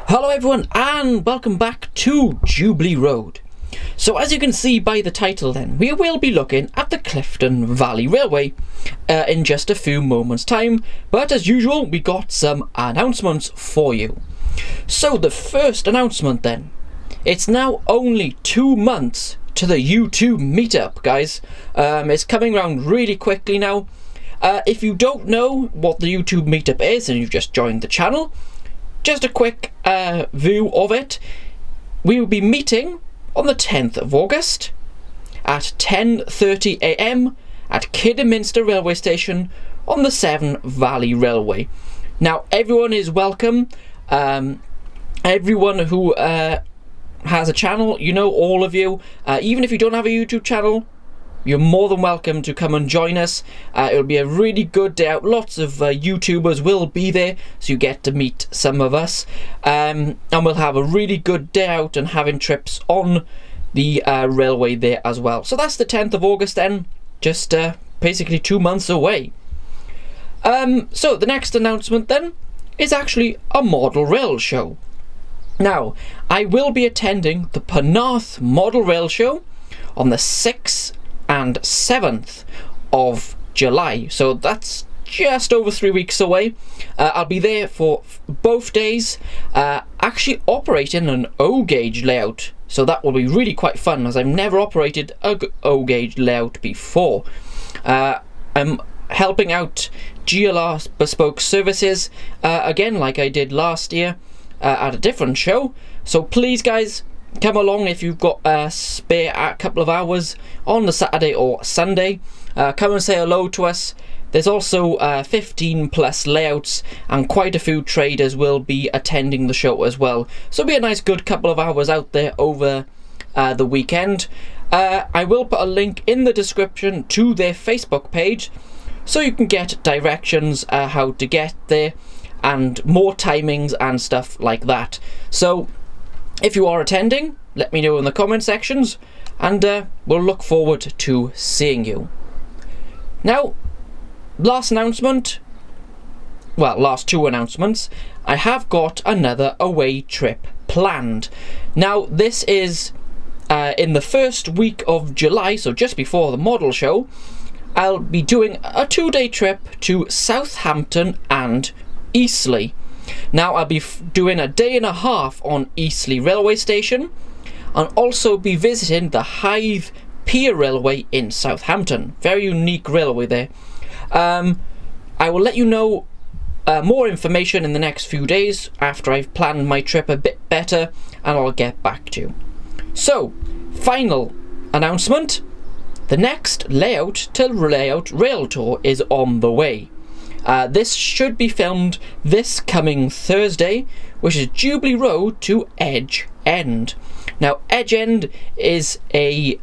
Hello everyone and welcome back to Jubilee Road. So as you can see by the title then, we will be looking at the Clifton Valley Railway in just a few moments time, but as usual we got some announcements for you. So the first announcement then, it's now only 2 months to the YouTube Meetup, guys. It's coming around really quickly now. If you don't know what the YouTube Meetup is and you've just joined the channel, just a quick view of it. We will be meeting on the 10th of August at 10:30 AM at Kidderminster Railway Station on the Severn Valley Railway. Now everyone is welcome. Everyone who has a channel, you know, all of you, even if you don't have a YouTube channel, you're more than welcome to come and join us. It'll be a really good day out. Lots of YouTubers will be there, so you get to meet some of us. And we'll have a really good day out and having trips on the railway there as well. So that's the 10th of August then, just basically 2 months away. So the next announcement then is actually a model rail show. Now, I will be attending the Penarth Model Rail Show on the 6th and 7th of July, so that's just over 3 weeks away. I'll be there for both days, actually operating an O-gauge layout, so that will be really quite fun as I've never operated a O-gauge layout before. I'm helping out GLR Bespoke Services again, like I did last year at a different show, so please guys, come along if you've got a spare couple of hours on the Saturday or Sunday. Come and say hello to us. There's also 15 plus layouts and quite a few traders will be attending the show as well. So it'll be a nice good couple of hours out there over the weekend. I will put a link in the description to their Facebook page so you can get directions how to get there and more timings and stuff like that. So if you are attending, let me know in the comment sections and we'll look forward to seeing you. Now, last announcement, well, last two announcements, I have got another away trip planned. Now, this is in the first week of July, so just before the model show. I'll be doing a 2-day trip to Southampton and Eastleigh. Now I'll be doing a day and a half on Eastleigh Railway Station and also be visiting the Hythe Pier Railway in Southampton. Very unique railway there. I will let you know more information in the next few days after I've planned my trip a bit better and I'll get back to you. So, final announcement. The next Layout to Layout Rail Tour is on the way. This should be filmed this coming Thursday, which is Jubilee Road to Edge End. Now, Edge End is a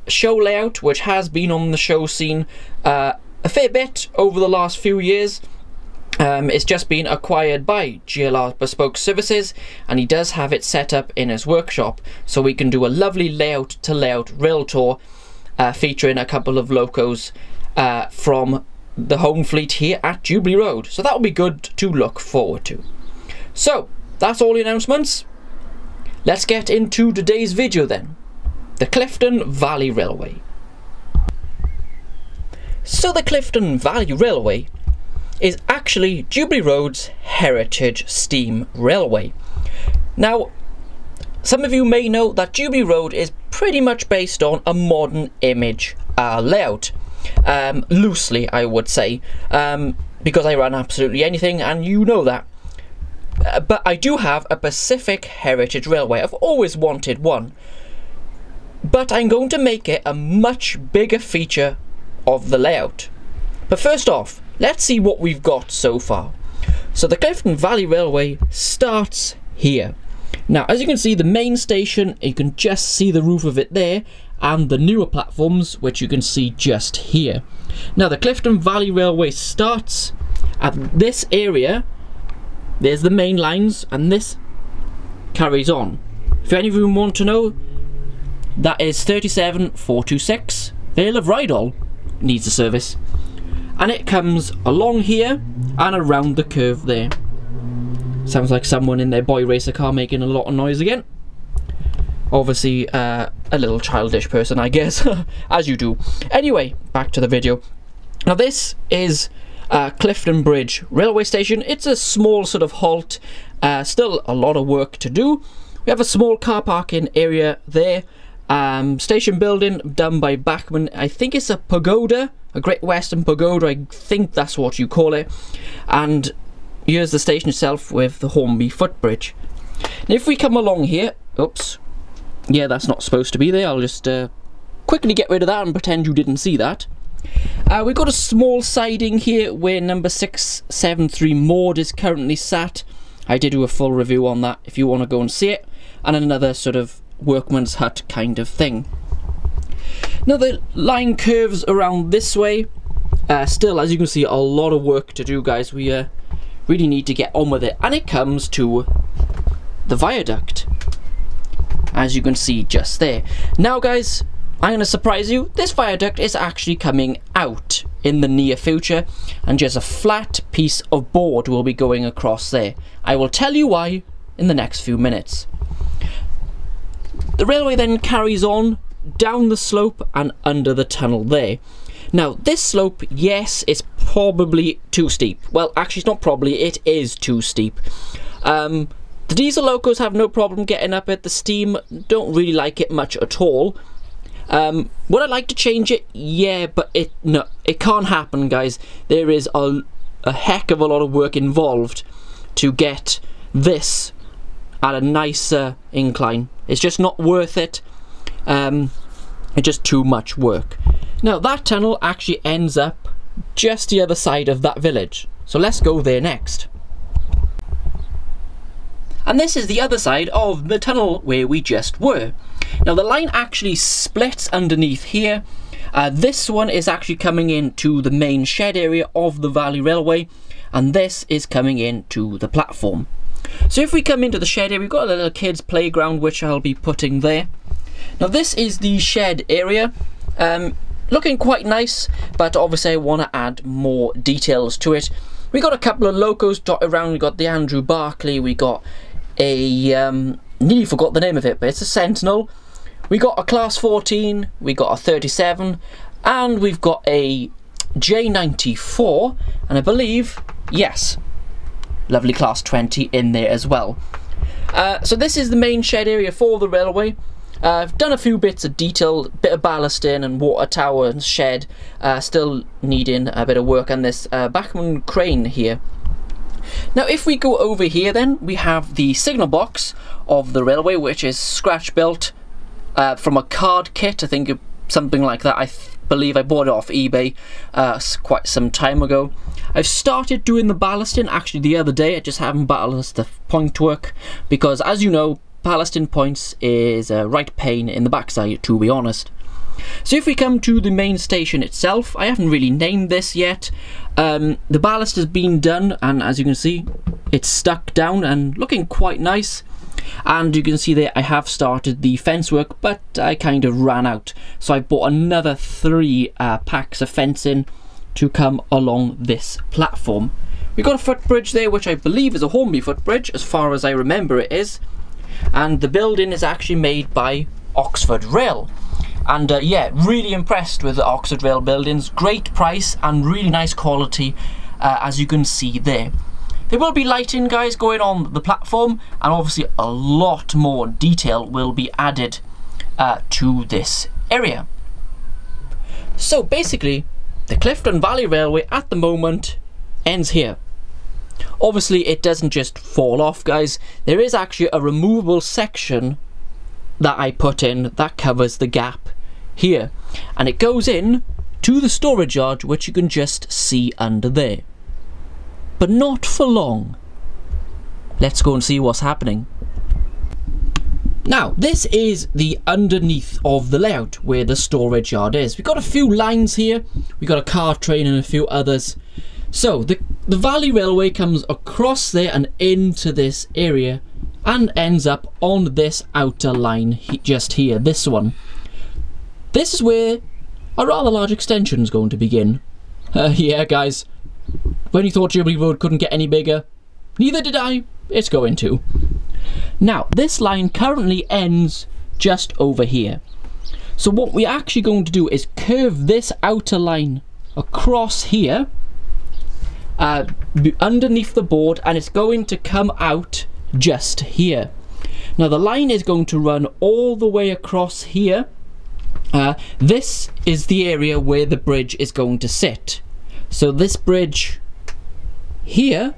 show layout which has been on the show scene a fair bit over the last few years. It's just been acquired by GLR Bespoke Services and he does have it set up in his workshop, so we can do a lovely layout to layout rail tour featuring a couple of locos from the home fleet here at Jubilee Road, so that will be good to look forward to. So that's all the announcements. Let's get into today's video then. The Clifton Valley Railway. So the Clifton Valley Railway is actually Jubilee Road's heritage steam railway. Now, some of you may know that Jubilee Road is pretty much based on a modern image layout. Loosely, I would say, because I run absolutely anything and you know that. But I do have a Pacific Heritage Railway. I've always wanted one, but I'm going to make it a much bigger feature of the layout. But first off, let's see what we've got so far. So the Clifton Valley Railway starts here. Now, as you can see, the main station, you can just see the roof of it there, and the newer platforms, which you can see just here. Now, the Clifton Valley Railway starts at this area. There's the main lines, and this carries on. If any of you want to know, that is 37426. Vale of Rydal needs a service. And it comes along here and around the curve there. Sounds like someone in their boy racer car making a lot of noise again. Obviously, a little childish person, I guess, as you do. Anyway, back to the video. Now this is Clifton Bridge railway station. It's a small sort of halt, still a lot of work to do. We have a small car parking area there. Station building done by Bachmann. I think it's a pagoda, a Great Western Pagoda, I think that's what you call it. And here's the station itself with the Hornby footbridge. Now if we come along here, oops, yeah, that's not supposed to be there. I'll just quickly get rid of that and pretend you didn't see that. We've got a small siding here where number 673 Maud is currently sat. I did do a full review on that if you want to go and see it. And another sort of workman's hut kind of thing. Now the line curves around this way. Still, as you can see, a lot of work to do, guys. We really need to get on with it. And it comes to the viaduct, as you can see just there. Now guys, I'm going to surprise you. This viaduct is actually coming out in the near future, and just a flat piece of board will be going across there. I will tell you why in the next few minutes. The railway then carries on down the slope and under the tunnel there. Now this slope, yes, it's probably too steep. Well, actually it's not probably, it is too steep. The diesel locos have no problem getting up it. The steam don't really like it much at all. Would I like to change it? Yeah, but it can't happen, guys. There is a heck of a lot of work involved to get this at a nicer incline. It's just not worth it. It's just too much work. Now that tunnel actually ends up just the other side of that village, so let's go there next. And this is the other side of the tunnel where we just were. Now the line actually splits underneath here. This one is actually coming into the main shed area of the Valley Railway, and this is coming into the platform. So if we come into the shed area, we've got a little kids playground which I'll be putting there. Now this is the shed area, looking quite nice, but obviously I want to add more details to it. We got a couple of locos dotted around. We got the Andrew Barclay, we got a nearly forgot the name of it, but it's a Sentinel. We got a Class 14, we got a 37, and we've got a J94, and I believe, yes, lovely Class 20 in there as well. So this is the main shed area for the railway. I've done a few bits of detail, bit of ballasting and water tower and shed, still needing a bit of work on this Bachmann crane here. Now if we go over here then, we have the signal box of the railway, which is scratch built from a card kit. I think something like that. I believe I bought it off eBay quite some time ago. I've started doing the ballasting actually the other day. I just haven't ballasted the point work because, as you know, ballasting points is a right pain in the backside, to be honest. So if we come to the main station itself, I haven't really named this yet. The ballast has been done, and as you can see, it's stuck down and looking quite nice. And you can see there I have started the fence work, but I kind of ran out, so I bought another 3 packs of fencing to come along this platform. We've got a footbridge there, which I believe is a Hornby footbridge, as far as I remember it is. And the building is actually made by Oxford Rail. And yeah, really impressed with the Oxford Rail buildings. Great price and really nice quality, as you can see there. There will be lighting, guys, going on the platform, and obviously a lot more detail will be added to this area. So basically, the Clifton Valley Railway at the moment ends here. Obviously it doesn't just fall off, guys. There is actually a removable section that I put in that covers the gap here, and it goes in to the storage yard, which you can just see under there, but not for long. Let's go and see what's happening. Now this is the underneath of the layout where the storage yard is. We've got a few lines here, we've got a car train and a few others. So the Valley Railway comes across there and into this area and ends up on this outer line just here, this one. This is where a rather large extension is going to begin. Yeah guys, when you thought Jubilee Road couldn't get any bigger, neither did I. it's going to. Now, this line currently ends just over here. So what we're actually going to do is curve this outer line across here, underneath the board, and it's going to come out just here. Now the line is going to run all the way across here. This is the area where the bridge is going to sit. So this bridge here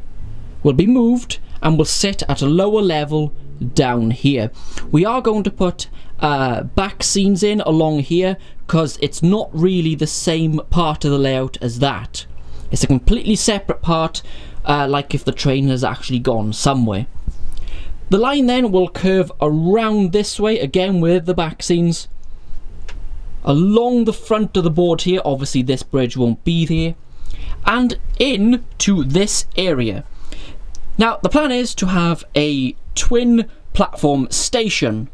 will be moved and will sit at a lower level down here. We are going to put back scenes in along here because it's not really the same part of the layout as that. It's a completely separate part, like if the train has actually gone somewhere. The line then will curve around this way, again with the back scenes, along the front of the board here. Obviously this bridge won't be there, and into this area. Now the plan is to have a twin platform station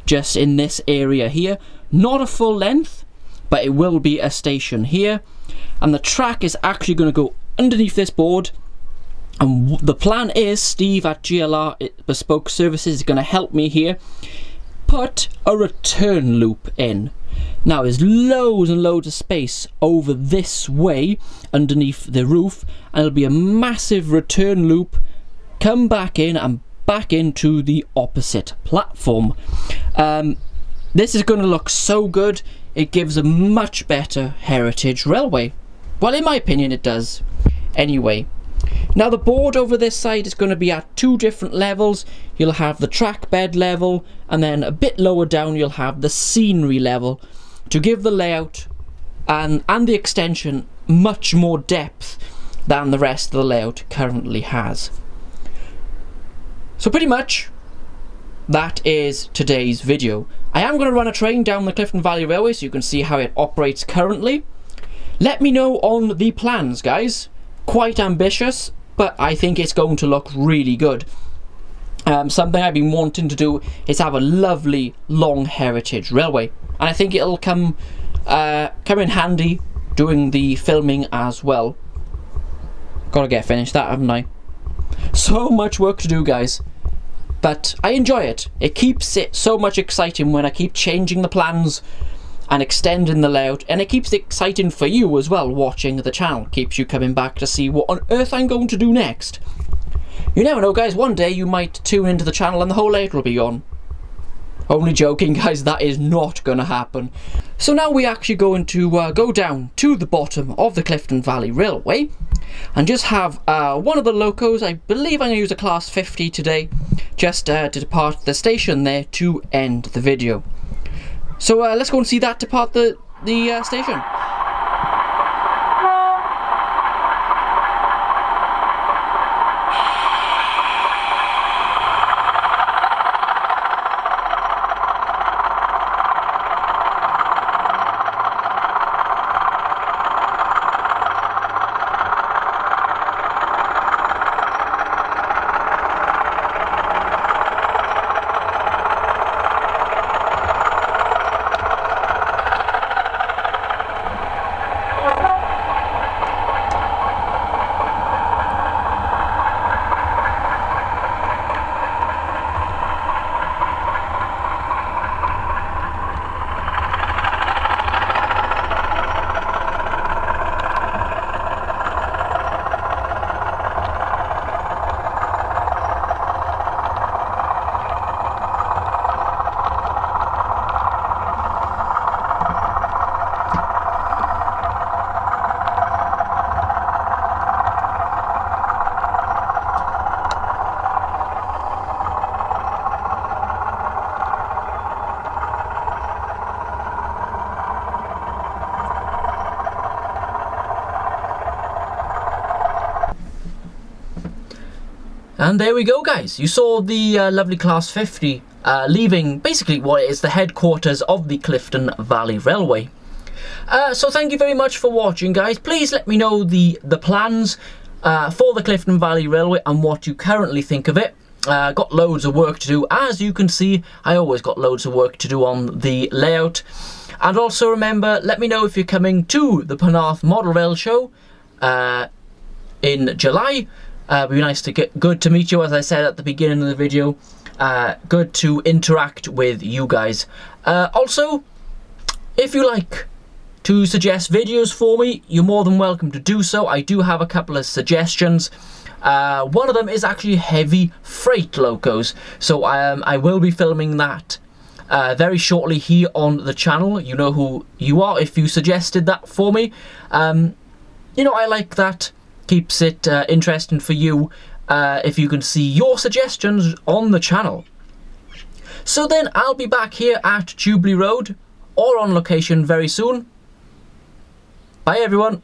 just in this area here, not a full length, but it will be a station here, and the track is actually going to go underneath this board. And the plan is, Steve at GLR Bespoke Services is going to help me here put a return loop in. Now there's loads and loads of space over this way underneath the roof, and it'll be a massive return loop, come back in and back into the opposite platform. This is going to look so good. It gives a much better heritage railway. Well, in my opinion it does. Anyway, now the board over this side is going to be at two different levels. You'll have the track bed level, and then a bit lower down you'll have the scenery level, to give the layout and the extension much more depth than the rest of the layout currently has. So pretty much that is today's video. I am going to run a train down the Clifton Valley Railway so you can see how it operates currently. Let me know on the plans, guys. Quite ambitious, but I think it's going to look really good. Something I've been wanting to do is have a lovely long heritage railway, and I think it'll come in handy doing the filming as well. Gotta get finished that, haven't I? So much work to do, guys, but I enjoy it. It keeps it so much exciting when I keep changing the plans and extending the layout, and it keeps it exciting for you as well. Watching the channel keeps you coming back to see what on earth I'm going to do next. You never know, guys, one day you might tune into the channel and the whole layout will be on. Only joking, guys, that is not going to happen. So now we're actually going to go down to the bottom of the Clifton Valley Railway and just have one of the locos, I believe I'm going to use a class 50 today, just to depart the station there to end the video. So let's go and see that depart the station. And there we go, guys. You saw the lovely Class 50 leaving basically what is the headquarters of the Clifton Valley Railway. So thank you very much for watching, guys. Please let me know the plans for the Clifton Valley Railway and what you currently think of it. Got loads of work to do. As you can see, I always got loads of work to do on the layout. And also remember, let me know if you're coming to the Penarth Model Rail Show in July. It'd be nice to good to meet you, as I said at the beginning of the video. Good to interact with you guys. Also, if you like to suggest videos for me, you're more than welcome to do so. I do have a couple of suggestions. One of them is actually heavy freight locos, so I will be filming that very shortly here on the channel. You know who you are if you suggested that for me. You know, I like that. Keeps it interesting for you if you can see your suggestions on the channel. So then I'll be back here at Jubilee Road or on location very soon. Bye everyone.